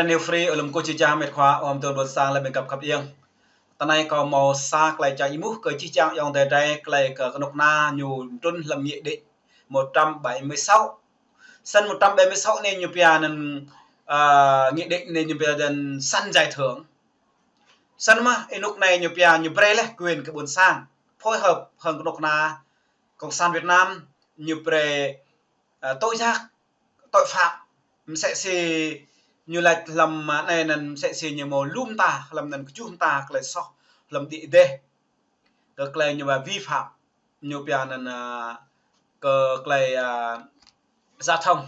New free ở cô chỉ trang mệt khóa om tôi bớt sang lại mình cặp yên. Tận này có màu sắc lại chạy mút cái chỉ trang dòng đề đây lại cái nóc na nhiều trôn làm nghị định 176. Sân 176 nên nhiều bia nên nghị định nên nhiều bia nên săn giải thưởng. Sân mà nóc này nhiều bia nhiều pre lại quyền cái buồn sang phối hợp hơn nóc na cộng sản Việt Nam nhiều pre tội giác tội phạm sẽ xì như là làm này nên sẽ xì như màu lum ta làm nên chun ta lại so làm địa đê cực lại như là vi phạm nhiều bia nên cực lại giao thông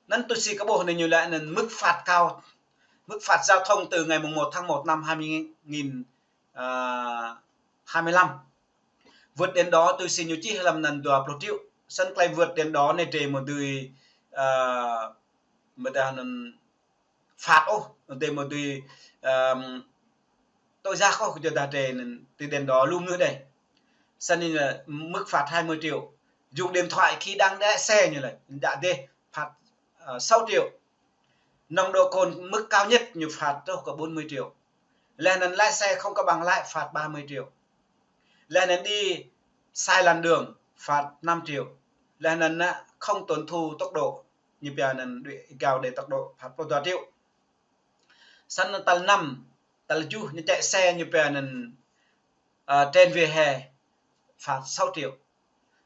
nên tôi xì các bộ này như lại nên mức phạt cao, mức phạt giao thông từ ngày 1 tháng 1 năm 2025 vượt đến đó tôi xin nhiều chi làm nên đòi pro triệu sân clay vượt đến đó này trề một đùi mà ta phạt ô để một đùi tôi ra có cho ta trề từ đến đó luôn nữa đây sân nên là mức phạt 20 triệu dùng điện thoại khi đang đe xe như này đã đê phạt 6 triệu nồng độ cồn mức cao nhất như phạt đâu có 40 triệu lên lái xe không có bằng lái phạt 30 triệu lên đi sai làn đường phạt 5 triệu lên không tuân thủ tốc độ như bây giờ bị cao để tốc độ phạt 1 triệu sân tầng 5 tầng chu như chạy xe như bây giờ trên vỉa hè phạt 6 triệu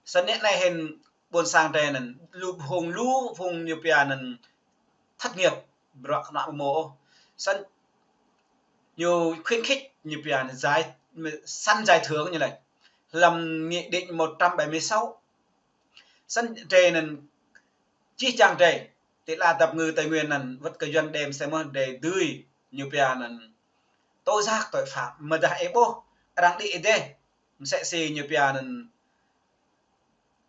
sân này hình buồn sang đây lũ vùng như bây giờ thất nghiệp bạc nọ mồ sân nhiều khuyến khích như bây giờ săn giải thưởng như này làm nghị định 176 sân trên chi chàng trề thì là tập ngư Tây Nguyên vật cái doanh đem xem để tươi như bây giờ tố giác tội phạm mà đã ebo đang đi đây sẽ xì như bây giờ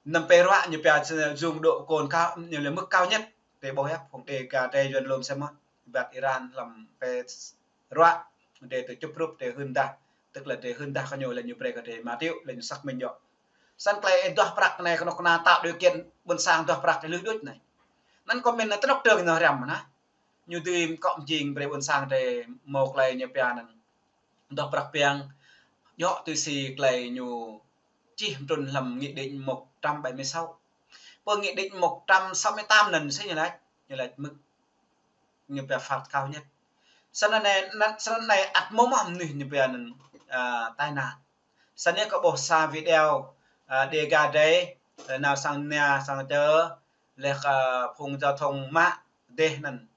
nằm pe roạ như bây giờ dùng độ cồn cao như là mức cao nhất để bổ ép phòng đề cả đây doanh lôm xem vật Iran làm pe roạ để từ chụp rút để hơn ta tức là để hơn ta có nhiều là nhiều pre có thể mà tiêu lên sắc mình dọn sân play đo prak này nó tạo điều kiện buôn sang đo prak cái lưới đứt này nên có mình là tất trường nó rầm mà như tìm cộng trình về buôn sang để một lại nhập nhà này đo prak piang dọ từ xì lại nhiều chi trồn làm nghị định 176 và nghị định 168 lần sẽ như là mức nhập nhà phạt cao nhất sân này ắt mồm như bây giờ tai nạn sân này có bộ xa video đề gà đấy nào sang nhà sang chờ lệ phùng giao thông mã đề nần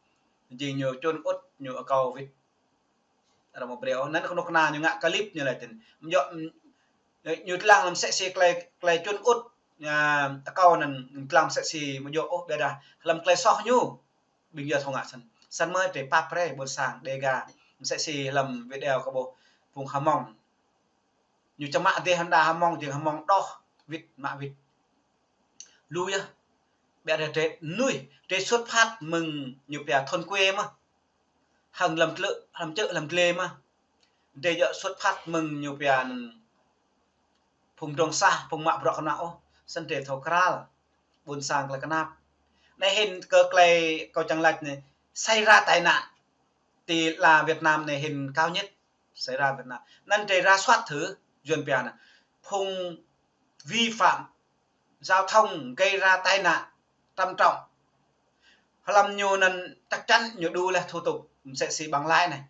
gì nhiều chôn út nhiều cầu vịt là một điều nên không nào như ngã clip như này thì dọn như lang làm sẽ xì clay chôn út cầu nần làm sẽ xì một dỗ đây là làm clay so nhu bình giờ thông ngã sân mới để papre buổi sáng đề gà sẽ xì làm video có bộ vùng hàm mỏng như trong mạng thì hắn đà hàm mỏng thì hàm mỏng đo vịt mạ vịt lui á bè để nuôi để xuất phát mừng nhiều bè thôn quê mà hàng làm lợ làm chợ làm lề mà để giờ xuất phát mừng nhiều bè phùng trồng xa phùng mạ bọ não sân thể thầu kral buồn sang là cái nắp này hình cơ clay câu chẳng lạch này xảy ra tai nạn thì là Việt Nam này hình cao nhất xảy ra Việt Nam nên để ra soát thử duyên bè này phùng vi phạm giao thông gây ra tai nạn trầm trọng làm nhiều lần chắc chắn nhiều đu là thủ tục sẽ xì bằng lái này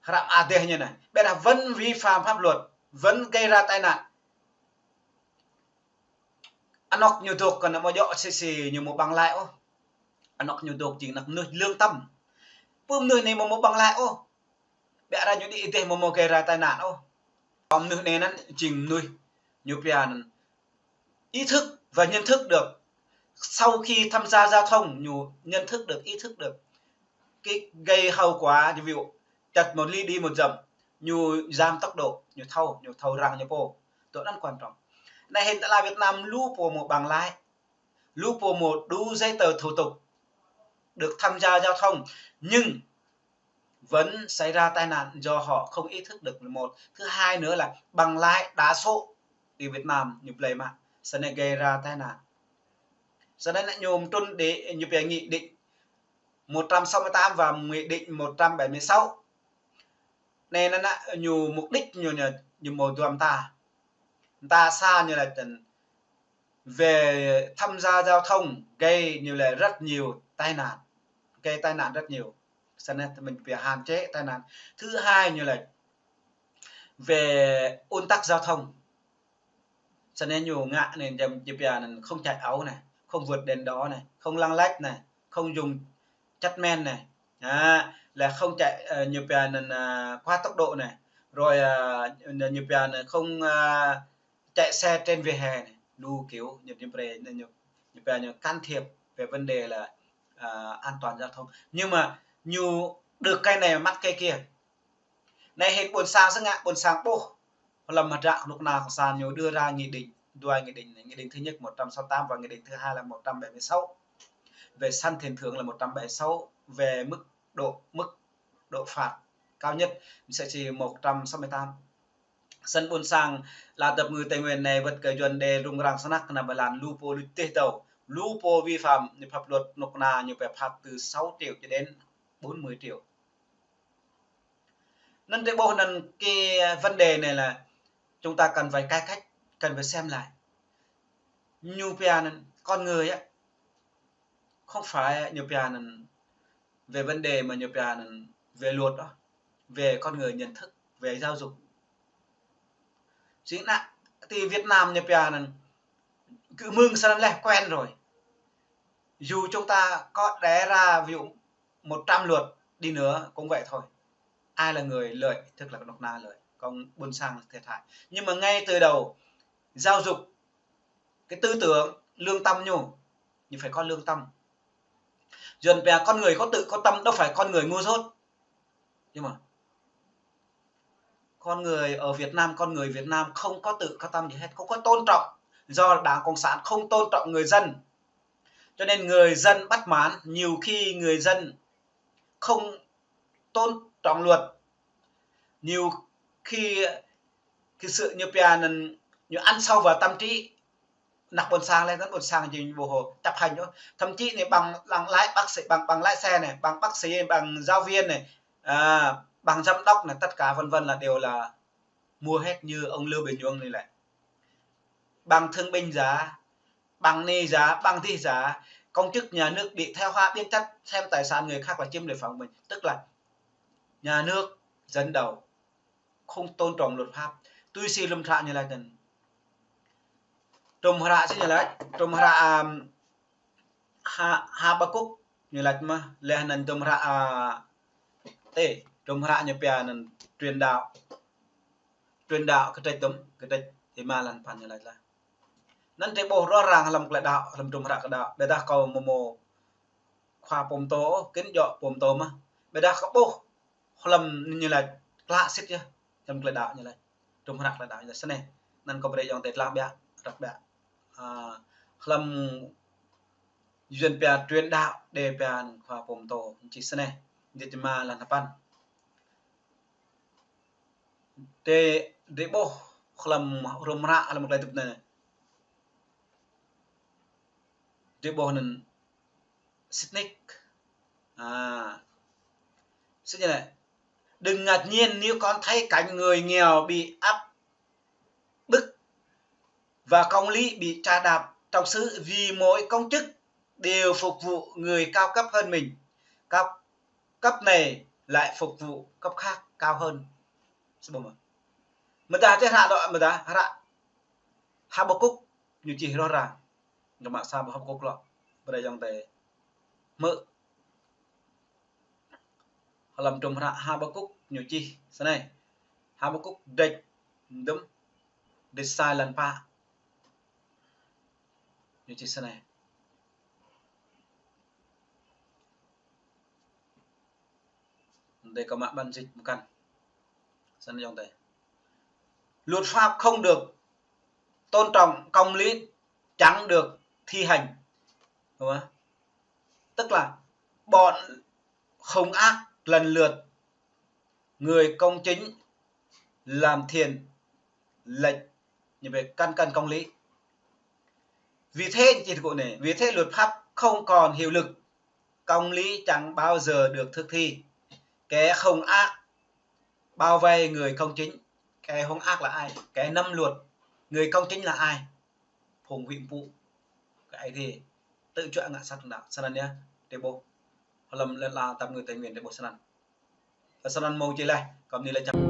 rạm AT như này bây giờ vẫn vi phạm pháp luật vẫn gây ra tai nạn anh học nhiều thuộc còn là một dọ xì nhiều một bằng lái ô anh học nhiều thuộc chỉ là nơi lương tâm bơm nơi này một bằng lái ô bây giờ những đi một gây ra tai nạn ô còn nơi này nó chỉnh nuôi nhiều pian ý thức và nhận thức được sau khi tham gia giao thông nhiều nhận thức được ý thức được cái gây hậu quả như ví dụ chặt một ly đi một dặm nhiều giảm tốc độ nhiều thâu răng nhiều po đó rất quan trọng này hiện tại là Việt Nam lưu po một bằng lái lưu po một đủ giấy tờ thủ tục được tham gia giao thông nhưng vẫn xảy ra tai nạn do họ không ý thức được một thứ hai nữa là bằng lái đá số thì Việt Nam như vậy mà sẽ gây ra tai nạn. Cho nên là nhôm trôn để như về nghị định 168 và Nghị định 176 nên nó nhiều mục đích nhiều một dùm ta xa như là về tham gia giao thông gây như là rất nhiều tai nạn, gây tai nạn rất nhiều, cho nên mình phải hạn chế tai nạn. Thứ hai như là về ùn tắc giao thông, cho nên nhiều ngã nên không chạy ấu này, không vượt đèn đỏ này, không lăng lách này, không dùng chất men này, là không chạy nhiều quá tốc độ này, rồi nhiều không chạy xe trên vỉa hè này, đủ kiểu nhiều can thiệp về vấn đề là an toàn giao thông. Nhưng mà nhiều được cái này mắt cái kia này, hết buồn sang sức ngã buồn sang bố làm mặt trạng lúc nào cũng sàn nhiều đưa ra nghị định nghị định thứ nhất 168 và nghị định thứ hai là 176 về săn tiền thưởng là 176 về mức độ phạt cao nhất sẽ chỉ 168. Sân buôn sang là tập người Tây Nguyên này vật cái chuẩn đề rung rang sanak là làm lupo tê tàu lupo vi phạm pháp luật nộp na như phải phạt từ 6 triệu cho đến 40 triệu. Nên cái bộ nên cái vấn đề này là chúng ta cần phải cải cách, cần phải xem lại. Như con người á, không phải như về vấn đề mà như về luật đó, về con người nhận thức, về giáo dục. Chính là thì Việt Nam như cứ mừng sao lại quen rồi. Dù chúng ta có đẻ ra ví dụ 100 luật đi nữa cũng vậy thôi. Ai là người lợi, tức là nộp na lợi, còn buôn sang là thiệt hại. Nhưng mà ngay từ đầu giáo dục cái tư tưởng lương tâm như phải có lương tâm. Dần về con người có tự có tâm, đâu phải con người ngu dốt. Nhưng mà con người Việt Nam không có tự có tâm gì hết, không có tôn trọng, do Đảng Cộng sản không tôn trọng người dân, cho nên người dân bất mãn. Nhiều khi người dân không tôn trọng luật, nhiều khi cái sự như ăn sâu vào tâm trí, nặc buồn sang lên rất buồn sang gì bộ hồ chấp hành nữa, thậm chí này bằng lái bác sĩ, bằng lái xe này, bằng bác sĩ, bằng giáo viên này, bằng giám đốc này, tất cả vân vân là đều là mua hết như ông Lưu Bình Nhưỡng này lại, bằng thương binh giá, bằng ni giá, bằng thi giá. Công chức nhà nước bị theo hóa biến chất, xem tài sản người khác là chiếm đề phòng mình, tức là nhà nước dẫn đầu không tôn trọng luật pháp. Tôi xin lâm trạng như là cần trùm hara chứ như là trùm hara Habakuk như là mà lẽ nên trùm hara trùm hara như bè nên truyền đạo cái trái tấm cái trái thì mà lần phản như là nên trái bộ rõ ràng làm lại đạo làm trùm hara cái đạo để ta cầu mồ khoa bom tố kính dọ bom tố mà để ta có bộ làm như là lạ xích chứ làm lại đạo như là trùm hara lại đạo như là thế này nên có bề dòng tết làm bè đặc biệt làm duyên bè truyền đạo để bè khoa bom tố chỉ thế này để mà là pan để bộ làm rom ra làm lại tập này để bộ nên Sydney sẽ như này, đừng ngạc nhiên nếu con thấy cảnh người nghèo bị áp bức và công lý bị trà đạp trong xứ, vì mỗi công chức đều phục vụ người cao cấp hơn mình, cấp này lại phục vụ cấp khác cao hơn. Mà ta chết hạ đó mà ta Habakuk như chỉ rõ ràng nhưng mà sao Habakuk lo bây giờ tệ mơ làm trùm Habakuk như chi thế này Habakuk địch đúng the silent part như chi thế này để có mạng ban dịch một căn sân dòng tệ luật pháp không được tôn trọng, công lý chẳng được thi hành, đúng không? Tức là bọn hung ác lần lượt, người công chính làm thiền lệch như vậy căn công lý. Vì thế chỉ của này, vì thế luật pháp không còn hiệu lực, công lý chẳng bao giờ được thực thi. Kẻ không ác bao vây người công chính. Kẻ không ác là ai? Kẻ nắm luật. Người công chính là ai? Phùng huyện phụ. Cái thì tự chuyện ngạ sát nào sanan nhá. Để bộ. Lâm lên là tập người Tây Nguyên để bộ sanan. Sanan màu chơi lại, còn đi là chậm.